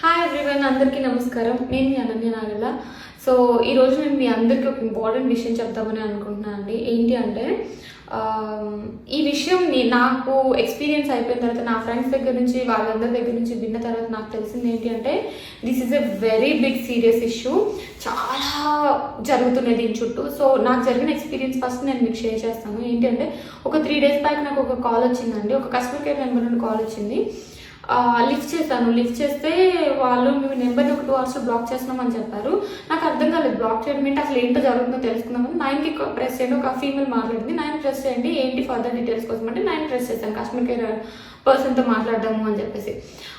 Hi everyone, అందరికీ నమస్కారం. నేను మీ అనన్య నాగల్ల. సో ఈరోజు నేను మీ అందరికీ ఒక ఇంపార్టెంట్ విషయం చెప్తామని అనుకుంటున్నాను అండి. ఏంటి అంటే ఈ విషయం నాకు ఎక్స్పీరియన్స్ అయిపోయిన తర్వాత నా ఫ్రెండ్స్ దగ్గర నుంచి వాళ్ళందరి దగ్గర నుంచి విన్న తర్వాత నాకు తెలిసింది ఏంటి అంటే this is a very big serious issue. చాలా జరుగుతున్నాయి దీని చుట్టూ. సో నాకు జరిగిన ఎక్స్పీరియన్స్ ఫస్ట్ నేను మీకు షేర్ చేస్తాను. ఏంటి అంటే ఒక 3 days బ్యాక్ నాకు ఒక కాల్ వచ్చిందండి. ఒక కస్టమర్ కేర్ నెంబర్ నుండి కాల్ వచ్చింది. లిఫ్ట్ చేశాను. లిఫ్ట్ చేస్తే వాళ్ళు మీ నెంబర్ని ఒక 2 hours బ్లాక్ చేస్తున్నామని చెప్పారు. నాకు అర్థం కాలేదు బ్లాక్ చేయడం ఏంటి, అసలు ఏంటో జరుగుతుందో తెలుసుకుందామని 9కి ప్రెస్ చేయండి. ఒక ఫీమేల్ మాట్లాడింది. 9 ప్రెస్ చేయండి, ఏంటి ఫర్దర్ డీటెయిల్స్ కోసం అంటే 9 ప్రెస్ చేశాను. కస్టమర్ కేర్ పర్సన్తో మాట్లాడదాము అని చెప్పేసి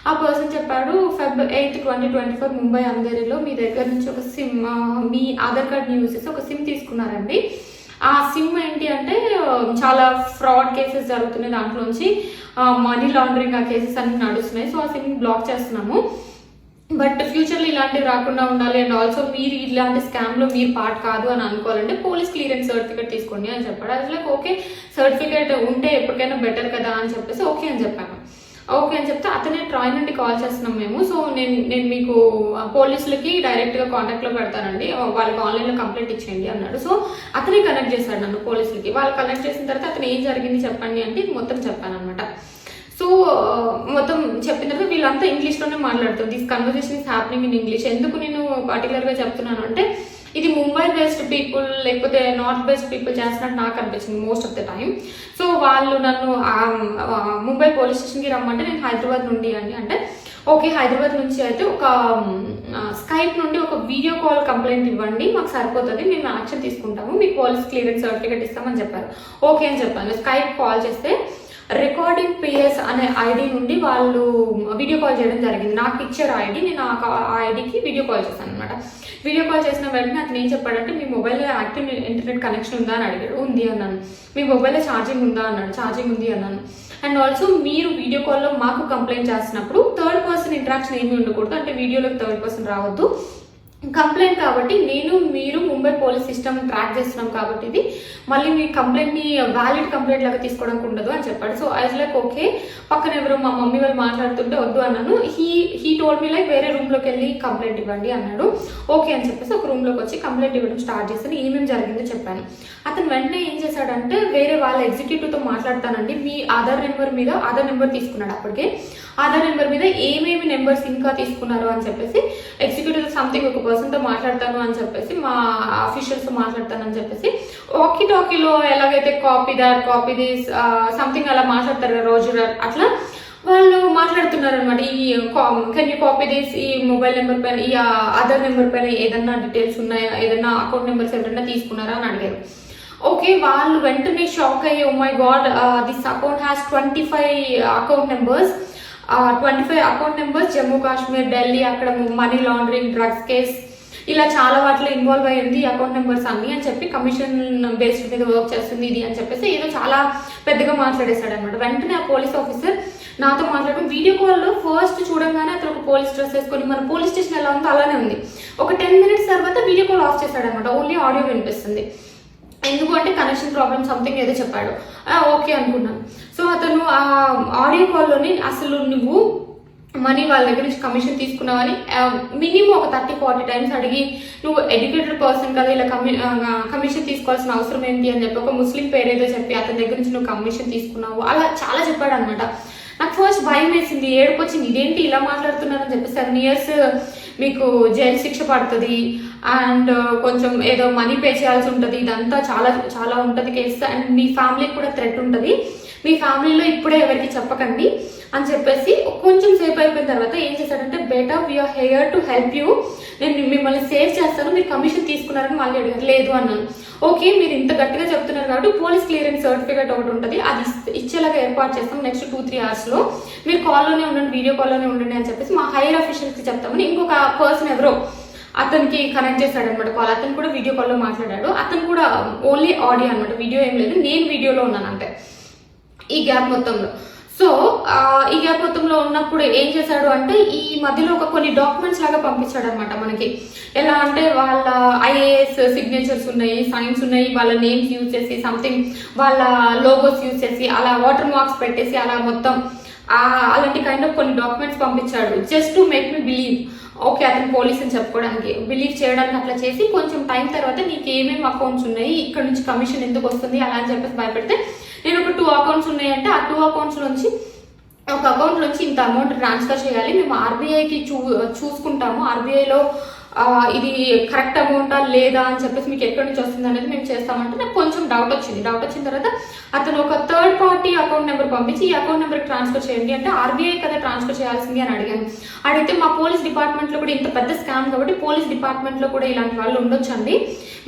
ఆ పర్సన్ చెప్పాడు, Feb 8, 2024 ముంబై అంధేరిలో మీ దగ్గర నుంచి ఒక సిమ్, మీ ఆధార్ కార్డ్ని యూజ్ చేసి ఒక సిమ్ తీసుకున్నారండి. ఆ సిమ్ ఏంటి అంటే చాలా ఫ్రాడ్ కేసెస్ జరుగుతున్నాయి, దాంట్లోంచి మనీ లాండరింగ్ ఆ కేసెస్ అన్ని నడుస్తున్నాయి. సో ఆ సిమ్ బ్లాక్ చేస్తున్నాము. బట్ ఫ్యూచర్లో ఇలాంటివి రాకుండా ఉండాలి అండ్ ఆల్సో మీరు ఇలాంటి స్కామ్లో మీరు పార్ట్ కాదు అని అనుకోవాలంటే పోలీస్ క్లియరెన్స్ సర్టిఫికేట్ తీసుకోండి అని చెప్పాడు. అది లైక్ ఓకే, సర్టిఫికేట్ ఉంటే ఎప్పటికైనా బెటర్ కదా అని చెప్పేసి ఓకే అని చెప్పాను. ఓకే అని చెప్తే అతనే ట్రాయ్ నుండి కాల్ చేస్తున్నాం మేము. సో నేను మీకు పోలీసులకి డైరెక్ట్గా కాంటాక్ట్లో పెడతానండి, వాళ్ళకి ఆన్లైన్లో కంప్లైంట్ ఇచ్చేయండి అన్నాడు. సో అతనే కనెక్ట్ చేశాడు నన్ను పోలీసులకి. వాళ్ళు కనెక్ట్ చేసిన తర్వాత అతను ఏం జరిగింది చెప్పండి అంటే మొత్తం చెప్పాను అనమాట. సో మొత్తం చెప్పిన తర్వాత వీళ్ళంతా ఇంగ్లీష్లోనే మాట్లాడుతుంది. This conversation is happening in English. ఎందుకు నేను పర్టికులర్గా చెప్తున్నాను అంటే ఇది ముంబై బేస్డ్ పీపుల్ లేకపోతే నార్త్ బేస్డ్ పీపుల్ చేస్తున్నట్టు నాకు అనిపించింది most of the time. So వాళ్ళు నన్ను ముంబై పోలీస్ స్టేషన్కి రమ్మంటే నేను హైదరాబాద్ నుండి అండి అంటే ఓకే, హైదరాబాద్ నుంచి అయితే ఒక స్కైప్ నుండి ఒక వీడియో కాల్ కంప్లైంట్ ఇవ్వండి, మాకు సరిపోతుంది, మేము యాక్షన్ తీసుకుంటాము, మీకు పోలీస్ క్లియరెన్స్ సర్టిఫికేట్ ఇస్తామని చెప్పారు. ఓకే అని చెప్పాను. స్కైప్ కాల్ చేస్తే రికార్డింగ్ పిఎస్ అనే ఐడి నుండి వాళ్ళు వీడియో కాల్ చేయడం జరిగింది. నాకు ఇచ్చారు ఐడి, నేను ఆ ఐడికి వీడియో కాల్ చేశాను అనమాట. వీడియో కాల్ చేసిన వెంటనే అతను ఏం చెప్పాడంటే మీ మొబైల్లో యాక్టివ్ ఇంటర్నెట్ కనెక్షన్ ఉందా అని అడిగాడు. ఉంది అన్నాను. మీ మొబైల్లో ఛార్జింగ్ ఉందా అన్నాడు. ఛార్జింగ్ ఉంది అన్నాను. అండ్ ఆల్సో మీరు వీడియో కాల్లో మాకు కంప్లైంట్ చేస్తున్నప్పుడు థర్డ్ పర్సన్ ఇంటరాక్షన్ ఏమీ ఉండకూడదు, అంటే వీడియోలోకి థర్డ్ పర్సన్ రావద్దు, కంప్లైంట్ కాబట్టి మీరు ముంబై పోలీస్ సిస్టమ్ ట్రాక్ చేస్తున్నాం కాబట్టి ఇది మళ్ళీ మీ కంప్లైంట్ని వ్యాలిడ్ కంప్లైంట్ లాగా తీసుకోవడానికి ఉండదు అని చెప్పాడు. సో ఐ లైక్ ఓకే, పక్కన ఎవరో మా మమ్మీ వాళ్ళు మాట్లాడుతుంటే వద్దు అన్నాను. హీ టోల్డ్ మీ లైక్ వేరే రూమ్లోకి వెళ్ళి కంప్లైంట్ ఇవ్వండి అన్నాడు. ఓకే అని చెప్పేసి ఒక రూమ్లోకి వచ్చి కంప్లైంట్ ఇవ్వడం స్టార్ట్ చేశాను. ఏమేమి జరిగిందో చెప్పాను. అతను వెంటనే ఏం చేశాడంటే వేరే వాళ్ళ ఎగ్జిక్యూటివ్తో మాట్లాడతానండి, మీ ఆధార్ నెంబర్ తీసుకున్నాడు. అప్పటికే ఆధార్ నెంబర్ మీద ఏమేమి నెంబర్స్ ఇంకా తీసుకున్నారు అని చెప్పేసి ఎగ్జిక్యూటివ్ సంథింగ్ ఒక పర్సన్తో మాట్లాడతాను అని చెప్పేసి మా అఫీషియల్స్తో మాట్లాడతాను అని చెప్పేసి వాకీ టాకీలో ఎలాగైతే కాపీ దిస్ సంథింగ్ అలా మాట్లాడతారు రోజు అట్లా వాళ్ళు మాట్లాడుతున్నారు అనమాట. ఈ కెన్ యూ కాపీ దిస్, ఈ మొబైల్ నెంబర్ పైన ఈ ఆధార్ నెంబర్ పైన ఏదన్నా డీటెయిల్స్ ఉన్నాయా, ఏదైనా అకౌంట్ నెంబర్స్ ఎవరైనా తీసుకున్నారా అని అడిగారు. ఓకే, వాళ్ళు వెంటనే షాక్ అయ్యి oh my god this account has 25 account numbers, 25 account numbers, Jammu Kashmir, Delhi, అక్కడ మనీ లాండరింగ్, డ్రగ్స్ కేస్, ఇలా చాలా వాటిలో ఇన్వాల్వ్ అయ్యింది అకౌంట్ నెంబర్స్ అన్ని అని చెప్పి కమిషన్ బేస్డ్ మీద వర్క్ చేస్తుంది ఇది అని చెప్పేసి ఏదో చాలా పెద్దగా మాట్లాడేశాడు అనమాట. వెంటనే ఆ పోలీస్ ఆఫీసర్ నాతో మాట్లాడడం వీడియో కాల్లో ఫస్ట్ చూడంగానే అతను ఒక పోలీస్ డ్రెస్ వేసుకొని మన పోలీస్ స్టేషన్ ఎలా ఉందో అలానే ఉంది. ఒక 10 minutes తర్వాత వీడియో కాల్ ఆఫ్ చేశాడు అనమాట. ఓన్లీ ఆడియో వినిపిస్తుంది. ఎందుకు అంటే కనెక్షన్ ప్రాబ్లమ్ సంథింగ్ ఏదో చెప్పాడు. ఓకే అనుకున్నాను. సో అతను ఆ ఆడియో కాల్లోని అసలు నువ్వు మనీ వాళ్ళ దగ్గర నుంచి కమిషన్ తీసుకున్నావని మినిమం ఒక 30-40 times అడిగి నువ్వు ఎడ్యుకేటెడ్ పర్సన్ కదా, ఇలా కమిషన్ తీసుకోవాల్సిన అవసరం ఏంటి అని చెప్పి ఒక ముస్లిం పేరేదో చెప్పి అతని దగ్గర నుంచి నువ్వు కమిషన్ తీసుకున్నావు అలా చాలా చెప్పాడు అనమాట. నాకు ఫస్ట్ భయం వేసింది, ఏడుపు వచ్చింది, ఇదేంటి ఇలా మాట్లాడుతున్నారని చెప్పి 7 years మీకు జైలు శిక్ష పడుతుంది అండ్ కొంచెం ఏదో మనీ పే చేయాల్సి ఉంటుంది, ఇదంతా చాలా చాలా ఉంటుంది కేసు అండ్ మీ ఫ్యామిలీకి కూడా థ్రెట్ ఉంటుంది, మీ ఫ్యామిలీలో ఇప్పుడే ఎవరికి చెప్పకండి అని చెప్పేసి కొంచెం సేపు అయిపోయిన తర్వాత ఏం చేశాడంటే బేటా we're here to help you, నేను మిమ్మల్ని సేవ్ చేస్తాను, మీరు కమిషన్ తీసుకున్నారని మళ్ళీ అడిగారు. లేదు అన్నాను. ఓకే, మీరు ఇంత గట్టిగా చెప్తున్నారు కాబట్టి పోలీస్ క్లియరెన్స్ సర్టిఫికేట్ ఒకటి ఉంటుంది, అది ఇచ్చేలాగా ఏర్పాటు చేస్తాం నెక్స్ట్ 2-3 hours మీరు కాల్లోనే ఉండండి, వీడియో కాల్లోనే ఉండండి అని చెప్పేసి మా హైయర్ అఫీషియల్స్కి చెప్తామని ఇంకొక పర్సన్ ఎవరో అతనికి కనెక్ట్ చేశాడు అనమాట కాల్. అతను కూడా వీడియో కాల్లో మాట్లాడాడు. అతను కూడా ఓన్లీ ఆడియో అనమాట, వీడియో ఏం లేదు, నేను వీడియోలో ఉన్నాను అంటే ఈ గ్యాప్ మొత్తంలో. సో ఈ గ్యాప్ మొత్తంలో ఉన్నప్పుడు ఏం చేశాడు అంటే ఈ మధ్యలో కొన్ని డాక్యుమెంట్స్ లాగా పంపించాడు అనమాట మనకి. ఎలా అంటే వాళ్ళ ఐఏఎస్ సిగ్నేచర్స్ ఉన్నాయి, సైన్స్ ఉన్నాయి, వాళ్ళ నేమ్స్ యూజ్ చేసి సంథింగ్ వాళ్ళ లోగోస్ యూజ్ చేసి అలా వాటర్ మార్క్స్ పెట్టేసి అలా మొత్తం అలాంటి కైండ్ ఆఫ్ కొన్ని డాక్యుమెంట్స్ పంపించాడు just to make me believe okay అతను పోలీస్ అని చెప్పుకోవడానికి, బిలీవ్ చేయడానికి. అట్లా చేసి కొంచెం టైం తర్వాత నీకు ఏమేమి అకౌంట్స్ ఉన్నాయి, ఇక్కడ నుంచి కమిషన్ ఎందుకు వస్తుంది అలా అని చెప్పేసి భయపెడితే, నేను ఒక 2 అకౌంట్స్ ఉన్నాయంటే ఆ 2 అకౌంట్స్ నుంచి ఒక అకౌంట్ నుంచి ఇంత అమౌంట్ ట్రాన్స్ఫర్ చేయాలి, మేము ఆర్బీఐకి చూసుకుంటాము, ఆర్బీఐలో ఇది కరెక్ట్ అమౌంటా లేదా అని చెప్పేసి మీకు ఎక్కడి నుంచి వస్తుంది అనేది మేము చేస్తామంటే నాకు కొంచెం డౌట్ వచ్చింది. డౌట్ వచ్చిన తర్వాత అతను ఒక థర్డ్ పార్టీ అకౌంట్ నెంబర్ పంపించి ఈ అకౌంట్ నెంబర్కి ట్రాన్స్ఫర్ చేయండి అంటే ఆర్బీఐ కదా ట్రాన్స్ఫర్ చేయాల్సింది అని అడిగాను. అడిగితే మా పోలీస్ డిపార్ట్మెంట్లో కూడా ఇంత పెద్ద స్కామ్ కాబట్టి పోలీస్ డిపార్ట్మెంట్లో కూడా ఇలాంటి వాళ్ళు ఉండొచ్చండి,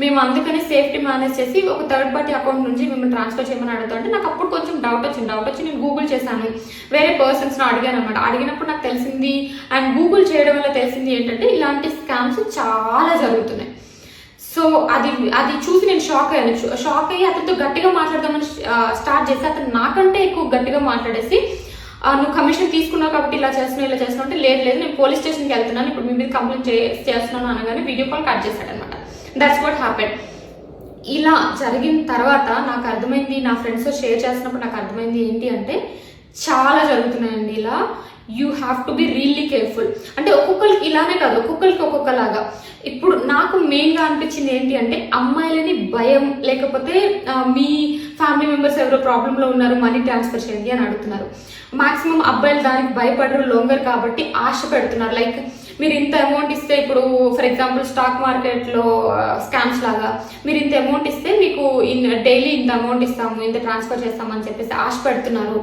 మేము అందుకని సేఫ్టీ మేనేజ్ చేసి ఒక థర్డ్ పార్టీ అకౌంట్ నుంచి మిమ్మల్ని ట్రాన్స్ఫర్ చేయమని అడుగుతా అంటే నాకు అప్పుడు కొంచెం డౌట్ వచ్చి నేను గూగుల్ చేశాను, వేరే పర్సన్స్ని అడిగాను అనమాట. అడిగినప్పుడు నాకు తెలిసింది అండ్ గూగుల్ చేయడం వల్ల తెలిసింది ఏంటంటే ఇలాంటి స్కామ్స్ చాలా జరుగుతున్నాయి. సో అది చూసి నేను షాక్ అయ్యి అతనితో గట్టిగా మాట్లాడదామని స్టార్ట్ చేసి అతను నాకంటే ఎక్కువ గట్టిగా మాట్లాడేసి నువ్వు కమిషన్ తీసుకున్నావు కాబట్టి ఇలా చేస్తున్నావు అంటే లేదు నేను పోలీస్ స్టేషన్కి వెళ్తున్నాను, ఇప్పుడు మీ మీద కంప్లైంట్ చేస్తున్నాను అనగానే వీడియో కాల్ కట్ చేశాడనమాట. That's what happen. ఇలా జరిగిన తర్వాత నాకు అర్థమైంది, నా ఫ్రెండ్స్తో షేర్ చేసినప్పుడు నాకు అర్థమైంది ఏంటి అంటే చాలా జరుగుతున్నాయండి ఇలా. You have to be really careful. అంటే ఒక్కొక్కరికి ఇలానే కాదు, ఒక్కొక్కరికి ఒక్కొక్కలాగా. ఇప్పుడు నాకు మెయిన్గా అనిపించింది ఏంటి అంటే అమ్మాయిలని భయం, లేకపోతే మీ ఫ్యామిలీ మెంబర్స్ ఎవరో ప్రాబ్లంలో ఉన్నారు మనీ ట్రాన్స్ఫర్ చేయండి అని అడుగుతున్నారు. మాక్సిమం అబ్బాయిలు దానికి భయపడరు, లొంగరు కాబట్టి ఆశ పెడుతున్నారు. లైక్ మీరు ఇంత అమౌంట్ ఇస్తే, ఇప్పుడు ఫర్ ఎగ్జాంపుల్ స్టాక్ మార్కెట్లో స్కామ్స్ లాగా మీరు ఇంత అమౌంట్ ఇస్తే మీకు డైలీ ఇంత అమౌంట్ ఇస్తాము, ఇంత ట్రాన్స్ఫర్ చేస్తామని చెప్పేసి ఆశ పెడుతున్నారు.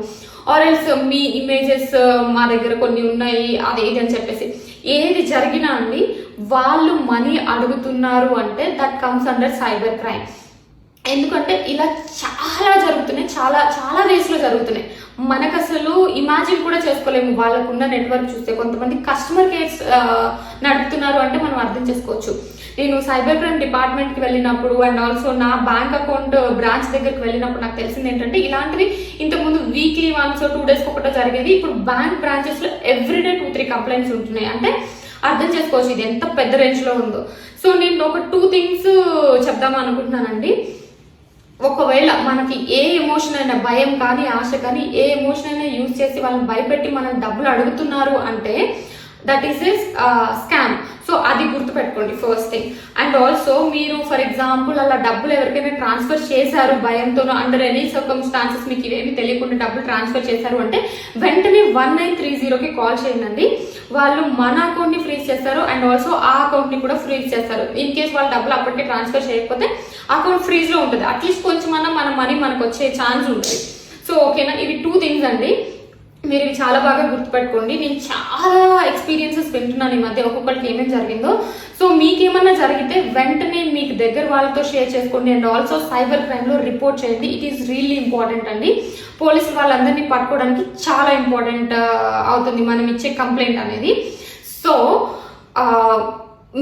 ఆర్ ఎల్స్ మీ ఇమేజెస్ మా దగ్గర కొన్ని ఉన్నాయి అది ఇది అని చెప్పేసి ఏది జరిగినా అండి వాళ్ళు మనీ అడుగుతున్నారు అంటే that comes under cyber crime. ఎందుకంటే ఇలా చాలా జరుగుతున్నాయి, చాలా చాలా రేస్లో జరుగుతున్నాయి. మనకు అసలు ఇమాజిన్ కూడా చేసుకోలేము వాళ్ళకున్న నెట్వర్క్ చూస్తే. కొంతమంది కస్టమర్ కేర్స్ నడుపుతున్నారు అంటే మనం అర్థం చేసుకోవచ్చు. నేను సైబర్ క్రైమ్ డిపార్ట్మెంట్కి వెళ్ళినప్పుడు అండ్ ఆల్సో నా బ్యాంక్ అకౌంట్ బ్రాంచ్ దగ్గరికి వెళ్ళినప్పుడు నాకు తెలిసింది ఏంటంటే ఇలాంటివి ఇంతకుముందు వీక్లీ వన్స్ 2 days ఒకటో జరిగేది, ఇప్పుడు బ్యాంక్ బ్రాంచెస్లో ఎవ్రీడే 2-3 కంప్లైంట్స్ ఉంటున్నాయి. అంటే అర్థం చేసుకోవచ్చు ఇది ఎంత పెద్ద రేంజ్లో ఉందో. సో నేను ఒక 2 things చెప్దాం అనుకుంటున్నానండి. ఒకవేళ మనకి ఏ ఎమోషన్ అయినా, భయం కానీ ఆశ కానీ ఏ ఎమోషన్ అయినా యూజ్ చేసి వాళ్ళని భయపెట్టి మనం డబ్బులు అడుగుతున్నారు అంటే that is a scam. So అది గుర్తుపెట్టుకోండి ఫస్ట్ థింగ్. అండ్ ఆల్సో మీరు ఫర్ ఎగ్జాంపుల్ అలా డబ్బులు ఎవరికైనా ట్రాన్స్ఫర్ చేశారు భయంతోనో, అండర్ ఎనీ సర్కమ్స్టాన్సెస్ మీకు ఇవేమి తెలియకుండా డబ్బులు ట్రాన్స్ఫర్ చేశారు అంటే వెంటనే 1930కి కాల్ చేయండి. వాళ్ళు మన అకౌంట్ని ఫ్రీజ్ చేస్తారు అండ్ ఆల్సో ఆ అకౌంట్ని కూడా ఫ్రీజ్ చేస్తారు. ఇన్ కేస్ వాళ్ళు డబ్బులు అప్పటికే ట్రాన్స్ఫర్ చేయకపోతే అకౌంట్ ఫ్రీజ్లో ఉంటుంది. అట్లీస్ట్ కొంచెమన్నా మన మనీ మనకు వచ్చే ఛాన్స్ ఉంటుంది. సో ఓకేనా, ఇవి 2 things అండి. మీరు ఇవి చాలా బాగా గుర్తుపెట్టుకోండి. నేను చాలా ఎక్స్పీరియన్సెస్ వింటున్నాను ఈ మధ్య ఒక్కొక్కరికి ఏమేమి జరిగిందో. సో మీకేమన్నా జరిగితే వెంటనే మీకు దగ్గర వాళ్ళతో షేర్ చేసుకోండి అండ్ ఆల్సో సైబర్ క్రైమ్లో రిపోర్ట్ చేయండి. ఇట్ ఈస్ రియల్లీ ఇంపార్టెంట్ అండి. పోలీసు వాళ్ళందరినీ పట్టుకోవడానికి చాలా ఇంపార్టెంట్ అవుతుంది మనం ఇచ్చే కంప్లైంట్ అనేది. సో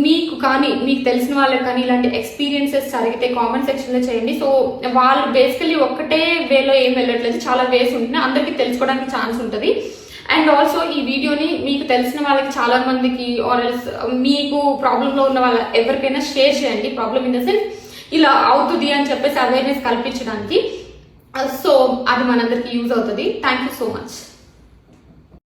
మీకు కానీ మీకు తెలిసిన వాళ్ళకి కానీ ఇలాంటి ఎక్స్పీరియన్సెస్ జరిగితే కామెంట్ సెక్షన్లో చేయండి. సో వాళ్ళు బేసికలీ ఒక్కటే వేలో ఏం వెళ్ళట్లేదు, చాలా వేస్ ఉంటుంది, అందరికీ తెలుసుకోవడానికి ఛాన్స్ ఉంటుంది. అండ్ ఆల్సో ఈ వీడియోని మీకు తెలిసిన వాళ్ళకి చాలా మందికి ఆర్ ఎల్స్ మీకు ప్రాబ్లంలో ఉన్న వాళ్ళ ఎవరికైనా షేర్ చేయండి. ప్రాబ్లమ్ ఇన్ ద సెన్స్ ఇలా అవుతుంది అని చెప్పేసి అవేర్నెస్ కల్పించడానికి. సో అది మనందరికీ యూజ్ అవుతుంది. Thank you so much.